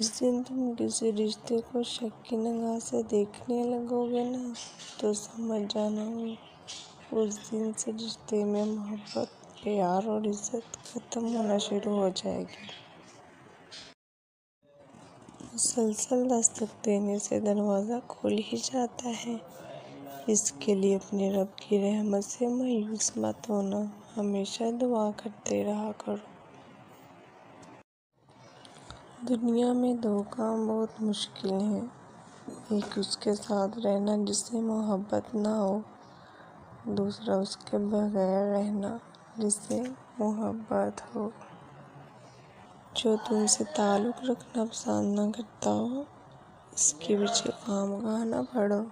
جس دن تم کسی رشتے کو شک کی نگاہ سے دیکھنے لگو گے نا تو سمجھ جانا اس دن سے رشتے میں محبت، پیار اور عزت ختم ہونا شروع ہو جائے گی۔ مسلسل دستک دینے سے دروازہ کھل ہی جاتا ہے۔ اس کے لیے اپنے رب کی رحمت سے مایوس مت ہونا، ہمیشہ دعا کرتے رہا کرو۔ دنیا میں دو کام بہت مشکل ہیں، ایک اس کے ساتھ رہنا جس سے محبت نہ ہو، دوسرا اس کے بغیر رہنا جس سے محبت ہو۔ جو تم سے تعلق رکھنا پسند نہ کرتا ہو، اس کے پیچھے خواہ مخواہ نہ پڑو۔